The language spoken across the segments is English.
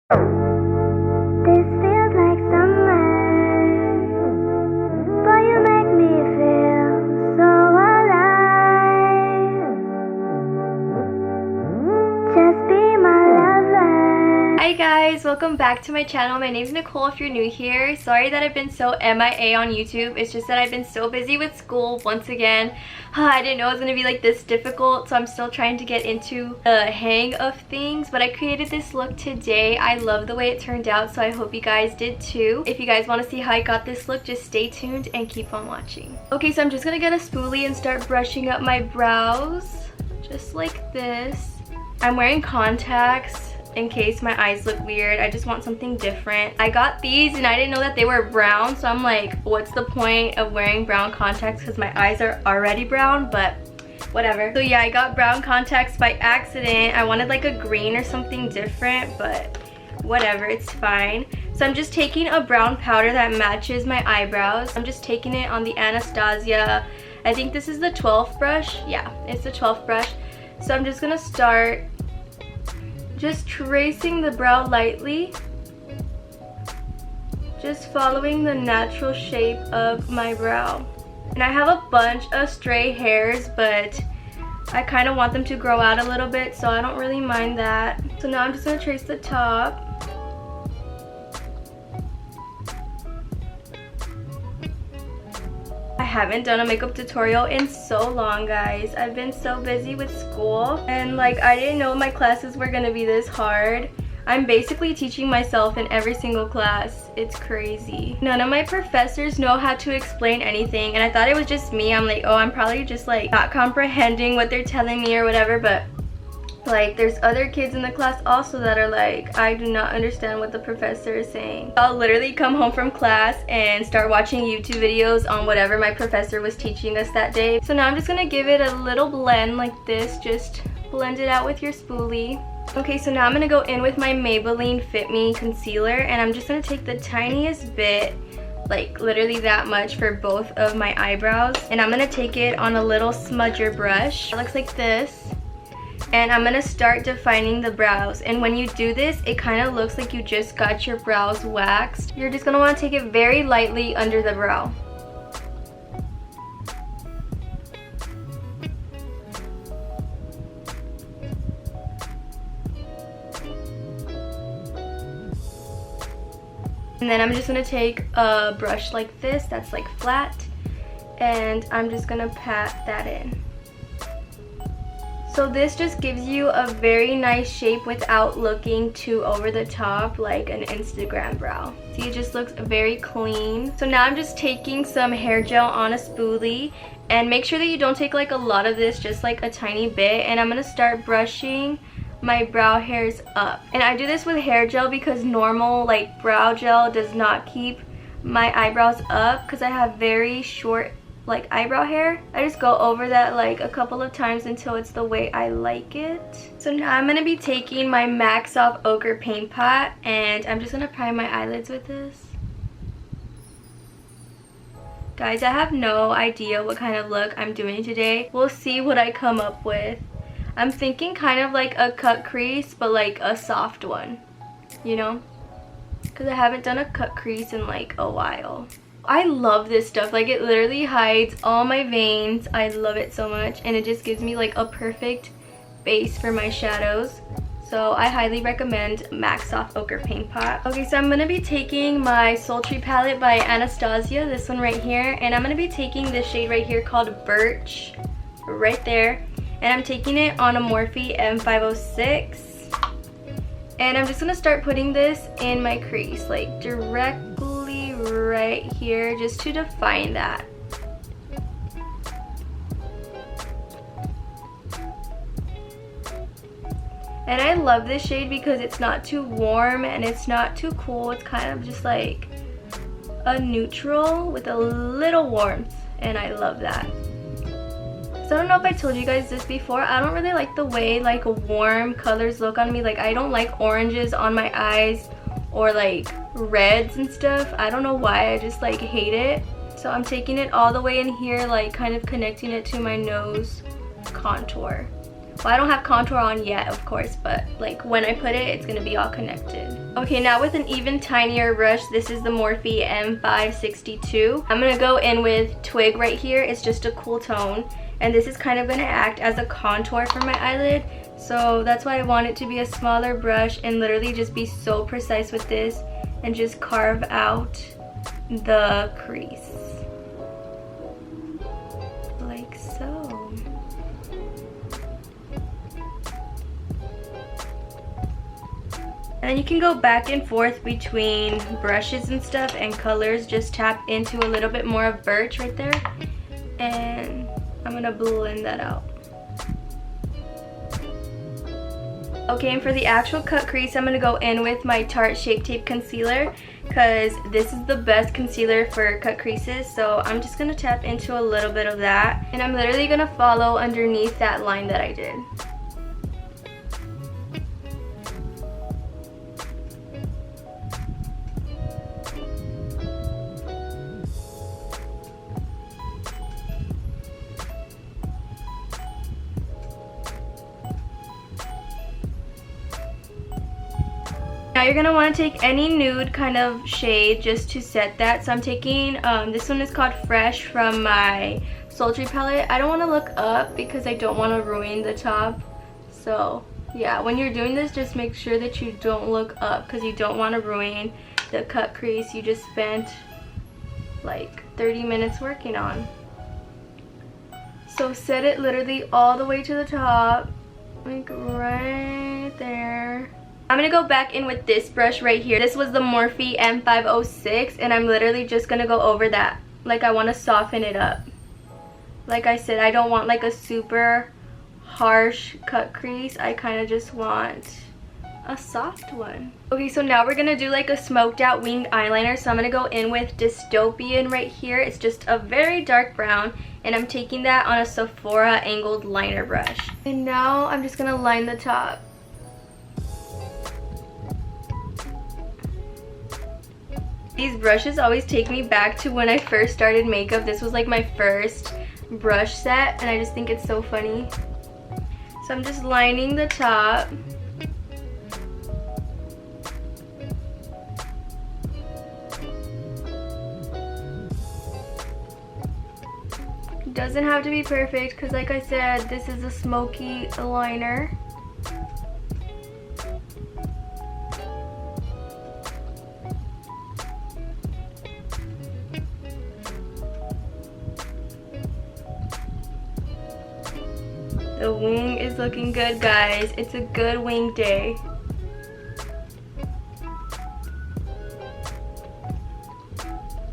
This feels like summer, boy, you make me feel so alive. Just be my lover. Hi guys, welcome back to my channel. My name is Nicole if you're new here. Sorry that I've been so MIA on YouTube. It's just that I've been so busy with school once again. I didn't know it was going to be like this difficult, so I'm still trying to get into the hang of things. But I created this look today. I love the way it turned out, so I hope you guys did too. If you guys want to see how I got this look, just stay tuned and keep on watching. Okay, so I'm just going to get a spoolie and start brushing up my brows. Just like this. I'm wearing contacts in case my eyes look weird. I just want something different. I got these and I didn't know that they were brown, so I'm like, what's the point of wearing brown contacts because my eyes are already brown, but whatever. So yeah, I got brown contacts by accident. I wanted like a green or something different, but whatever, it's fine. So I'm just taking a brown powder that matches my eyebrows. I'm just taking it on the Anastasia. I think this is the 12th brush. Yeah, it's the 12th brush. So I'm just gonna start just tracing the brow lightly, just following the natural shape of my brow. And I have a bunch of stray hairs, but I kind of want them to grow out a little bit, so I don't really mind that. So now I'm just going to trace the top. I haven't done a makeup tutorial in so long, guys. I've been so busy with school and like I didn't know my classes were gonna be this hard. I'm basically teaching myself in every single class. It's crazy. None of my professors know how to explain anything, and I thought it was just me. I'm like, oh, I'm probably just like not comprehending what they're telling me or whatever, but like there's other kids in the class also that are like, I do not understand what the professor is saying. I'll literally come home from class and start watching YouTube videos on whatever my professor was teaching us that day. So now I'm just gonna give it a little blend like this. Just blend it out with your spoolie. Okay, so now I'm gonna go in with my Maybelline Fit Me concealer, and I'm just gonna take the tiniest bit, like literally that much, for both of my eyebrows, and I'm gonna take it on a little smudger brush. It looks like this. And I'm gonna start defining the brows. And when you do this, it kind of looks like you just got your brows waxed. You're just gonna want to take it very lightly under the brow. And then I'm just gonna take a brush like this that's like flat, and I'm just gonna pat that in. So this just gives you a very nice shape without looking too over the top like an Instagram brow. See, it just looks very clean. So now I'm just taking some hair gel on a spoolie, and make sure that you don't take like a lot of this, just like a tiny bit, and I'm gonna start brushing my brow hairs up. And I do this with hair gel because normal like brow gel does not keep my eyebrows up because I have very short like eyebrow hair. I just go over that like a couple of times until it's the way I like it. So now I'm gonna be taking my MAC Soft Ochre Paint Pot, and I'm just gonna prime my eyelids with this. Guys, I have no idea what kind of look I'm doing today. We'll see what I come up with. I'm thinking kind of like a cut crease, but like a soft one, you know? Because I haven't done a cut crease in like a while. I love this stuff. Like, it literally hides all my veins. I love it so much, and it just gives me like a perfect base for my shadows. So I highly recommend MAC Soft Ochre Paint Pot. Okay, so I'm gonna be taking my Sultry palette by Anastasia, this one right here, and I'm gonna be taking this shade right here called Birch, right there, and I'm taking it on a Morphe M506, and I'm just gonna start putting this in my crease, like directly right here, just to define that. And I love this shade because it's not too warm and it's not too cool. It's kind of just like a neutral with a little warmth, and I love that. So I don't know if I told you guys this before, I don't really like the way like warm colors look on me. Like, I don't like oranges on my eyes or like reds and stuff. I don't know why, I just like hate it. So I'm taking it all the way in here, like kind of connecting it to my nose contour. Well, I don't have contour on yet, of course, but like when I put it, it's gonna be all connected. Okay, now with an even tinier brush, this is the Morphe M562. I'm gonna go in with Twig right here. It's just a cool tone, and this is kind of gonna act as a contour for my eyelid. So that's why I want it to be a smaller brush and literally just be so precise with this and just carve out the crease. Like so. And you can go back and forth between brushes and stuff and colors. Just tap into a little bit more of birch right there. And I'm gonna blend that out. Okay, and for the actual cut crease, I'm gonna go in with my Tarte Shape Tape Concealer because this is the best concealer for cut creases. So I'm just gonna tap into a little bit of that. And I'm literally gonna follow underneath that line that I did. Now you're gonna want to take any nude kind of shade just to set that. So I'm taking, this one is called Fresh from my Sultry palette. I don't want to look up because I don't want to ruin the top. So yeah, when you're doing this, just make sure that you don't look up because you don't want to ruin the cut crease you just spent like 30 minutes working on. So set it literally all the way to the top, like right there. I'm gonna go back in with this brush right here. This was the Morphe M506, and I'm literally just gonna go over that. Like, I want to soften it up. Like I said, I don't want like a super harsh cut crease. I kind of just want a soft one. Okay, so now we're gonna do like a smoked out winged eyeliner. So I'm gonna go in with Dystopian right here. It's just a very dark brown, and I'm taking that on a Sephora angled liner brush. And now I'm just gonna line the top. These brushes always take me back to when I first started makeup. This was like my first brush set, and I just think it's so funny. So I'm just lining the top. It doesn't have to be perfect because, like I said, this is a smoky liner. The wing is looking good, guys. It's a good wing day.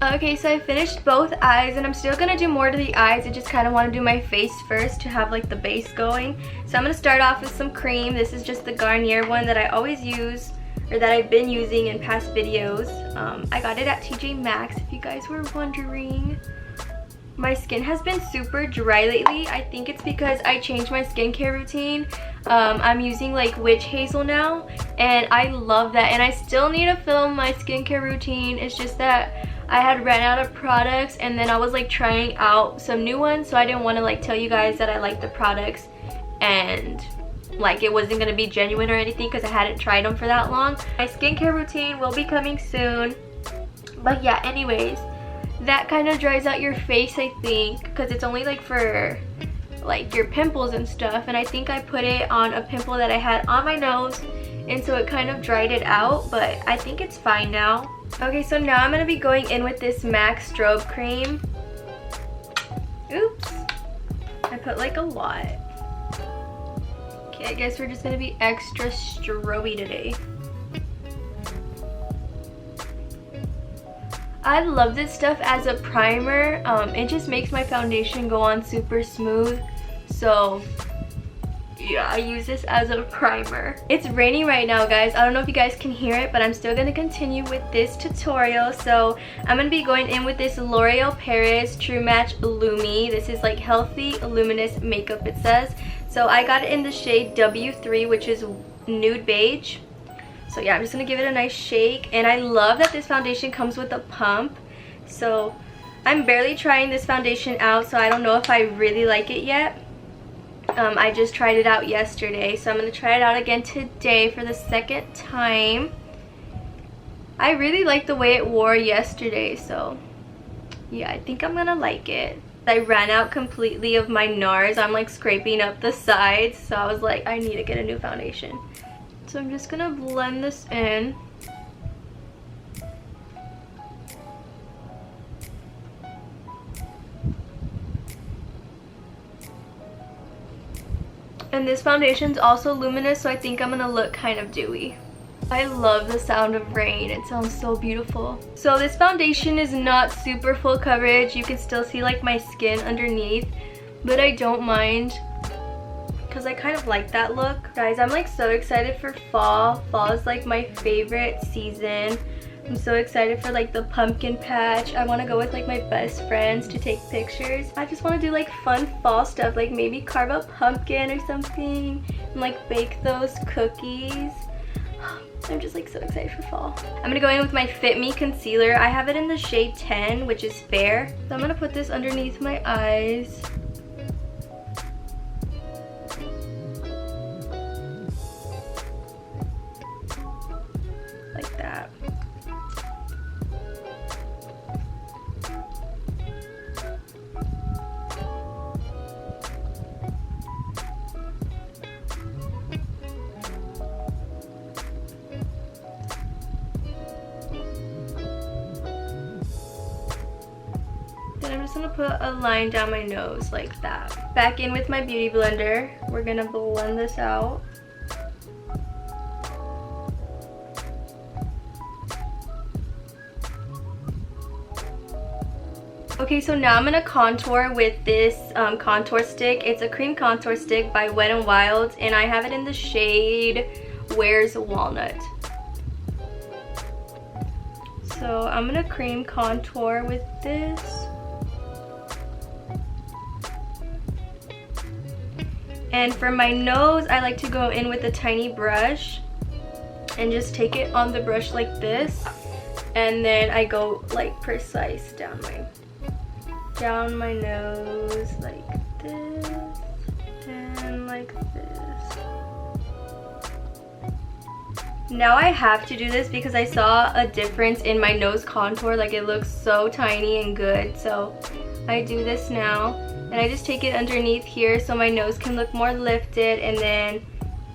Okay, so I finished both eyes, and I'm still gonna do more to the eyes. I just kind of want to do my face first to have like the base going. So I'm gonna start off with some cream. This is just the Garnier one that I always use, or that I've been using in past videos. I got it at TJ Maxx, if you guys were wondering. My skin has been super dry lately. I think it's because I changed my skincare routine. I'm using like witch hazel now, and I love that. And I still need to film my skincare routine. It's just that I had ran out of products, and then I was like trying out some new ones, so I didn't want to like tell you guys that I liked the products and like it wasn't gonna be genuine or anything because I hadn't tried them for that long. My skincare routine will be coming soon. But yeah, anyways, that kind of dries out your face, I think, because it's only like for like your pimples and stuff, and I think I put it on a pimple that I had on my nose, and so it kind of dried it out, but I think it's fine now. Okay, so now I'm going to be going in with this MAC strobe cream. Oops, I put like a lot. Okay, I guess we're just going to be extra stroby today. I love this stuff as a primer. It just makes my foundation go on super smooth. So yeah, I use this as a primer. It's raining right now, guys. I don't know if you guys can hear it, but I'm still going to continue with this tutorial. So I'm going to be going in with this L'Oreal Paris True Match Lumi. This is like healthy luminous makeup, it says. So I got it in the shade W3, which is nude beige. So yeah, I'm just going to give it a nice shake. And I love that this foundation comes with a pump. So I'm barely trying this foundation out, so I don't know if I really like it yet. I just tried it out yesterday, so I'm going to try it out again today for the second time. I really liked the way it wore yesterday, so yeah, I think I'm going to like it. I ran out completely of my NARS. I'm like scraping up the sides, so I was like, I need to get a new foundation. So I'm just going to blend this in. And this foundation's also luminous, so I think I'm gonna look kind of dewy. I love the sound of rain. It sounds so beautiful. So this foundation is not super full coverage. You can still see like my skin underneath, but I don't mind because I kind of like that look. Guys, I'm like so excited for fall. Fall is like my favorite season. I'm so excited for like the pumpkin patch. I want to go with like my best friends to take pictures. I just want to do like fun fall stuff, like maybe carve a pumpkin or something and like bake those cookies. I'm just like so excited for fall. I'm gonna go in with my Fit Me concealer. I have it in the shade 10, which is fair. So I'm gonna put this underneath my eyes. Like that. Then I'm just gonna put a line down my nose like that. Back in with my beauty blender. We're gonna blend this out. Okay, so now I'm gonna contour with this contour stick. It's a cream contour stick by Wet n Wild, and I have it in the shade Where's Walnut. So I'm gonna cream contour with this. And for my nose, I like to go in with a tiny brush and just take it on the brush like this. And then I go like precise down my nose like this and like this. Now I have to do this because I saw a difference in my nose contour. Like it looks so tiny and good. So I do this now. And I just take it underneath here so my nose can look more lifted, and then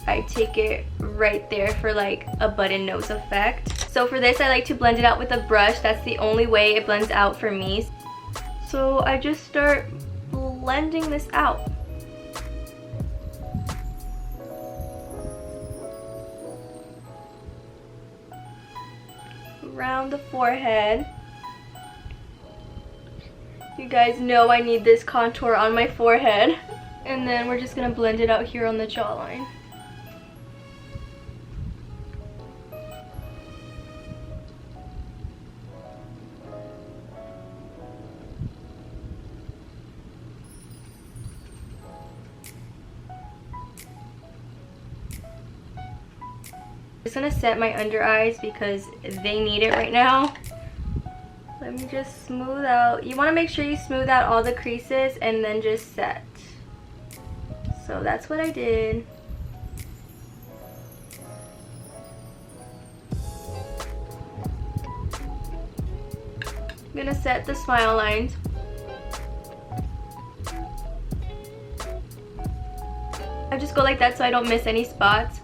I take it right there for like a button nose effect. So for this, I like to blend it out with a brush. That's the only way it blends out for me. So I just start blending this out. Around the forehead. You guys know I need this contour on my forehead. And then we're just gonna blend it out here on the jawline. I'm just gonna set my under eyes because they need it right now. Let me just smooth out. You want to make sure you smooth out all the creases and then just set. So that's what I did. I'm gonna set the smile lines. I just go like that so I don't miss any spots.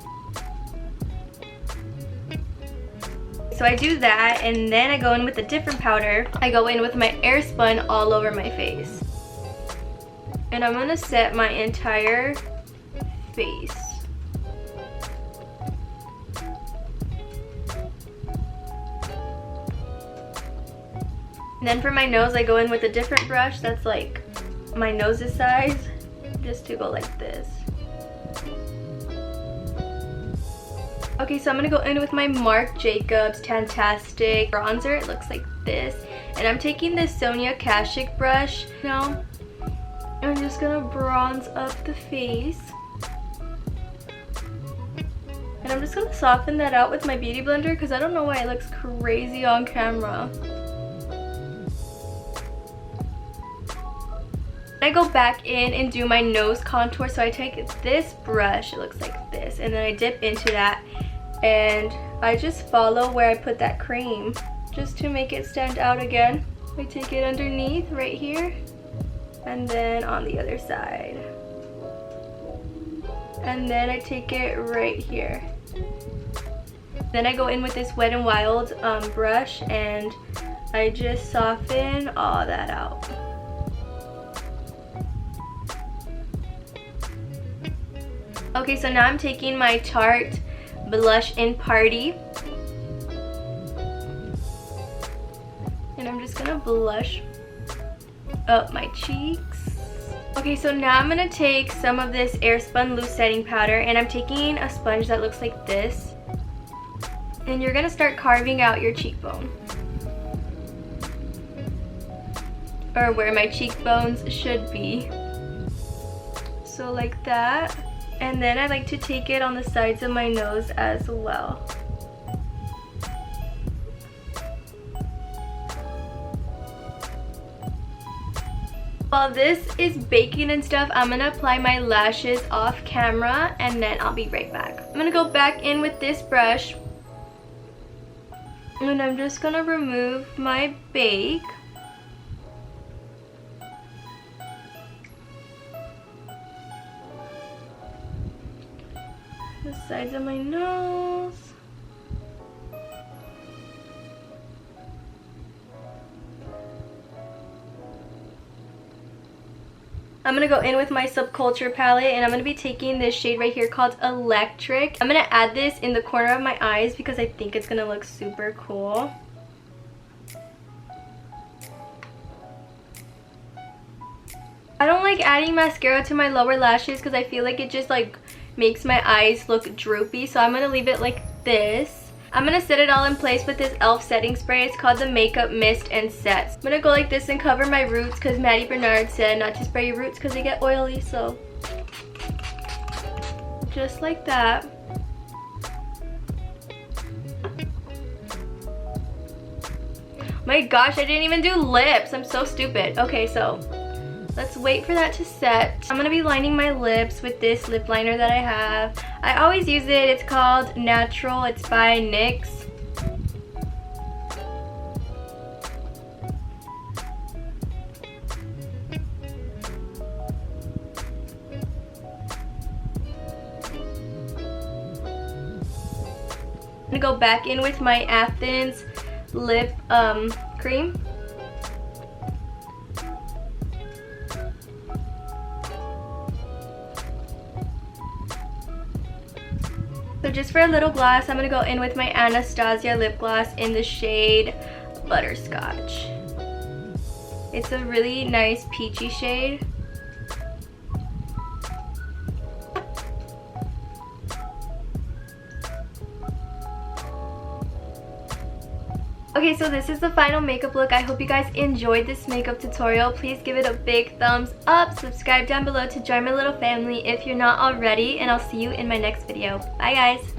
So I do that, and then I go in with a different powder. I go in with my Airspun all over my face. And I'm gonna set my entire face. And then for my nose, I go in with a different brush that's like my nose's size, just to go like this. Okay, so I'm gonna go in with my Marc Jacobs Tantastic bronzer. It looks like this. And I'm taking this Sonia Kashuk brush now. And I'm just gonna bronze up the face. And I'm just gonna soften that out with my beauty blender because I don't know why it looks crazy on camera. I go back in and do my nose contour. So I take this brush, it looks like this, and then I dip into that and I just follow where I put that cream just to make it stand out again. I take it underneath right here and then on the other side. And then I take it right here. Then I go in with this Wet n Wild brush and I just soften all that out. Okay, so now I'm taking my Tarte blush in Party. And I'm just gonna blush up my cheeks. Okay, so now I'm gonna take some of this Airspun loose setting powder and I'm taking a sponge that looks like this. And you're gonna start carving out your cheekbone. Or where my cheekbones should be. So like that. And then I like to take it on the sides of my nose as well. While this is baking and stuff, I'm gonna apply my lashes off camera and then I'll be right back. I'm gonna go back in with this brush and I'm just gonna remove my bake. The sides of my nose. I'm gonna go in with my Subculture palette and I'm gonna be taking this shade right here called Electric. I'm gonna add this in the corner of my eyes because I think it's gonna look super cool. I don't like adding mascara to my lower lashes because I feel like it just like makes my eyes look droopy, so I'm gonna leave it like this. I'm gonna set it all in place with this e.l.f. setting spray. It's called the Makeup Mist and Sets. I'm gonna go like this and cover my roots because Maddie Bernard said not to spray your roots because they get oily, so just like that. My gosh, I didn't even do lips. I'm so stupid. Okay, so let's wait for that to set. I'm gonna be lining my lips with this lip liner that I have. I always use it. It's called Natural. It's by NYX. I'm gonna go back in with my Athens lip cream. So just for a little gloss, I'm going to go in with my Anastasia lip gloss in the shade Butterscotch. It's a really nice peachy shade. Okay, so this is the final makeup look. I hope you guys enjoyed this makeup tutorial. Please give it a big thumbs up. Subscribe down below to join my little family if you're not already. And I'll see you in my next video. Bye, guys.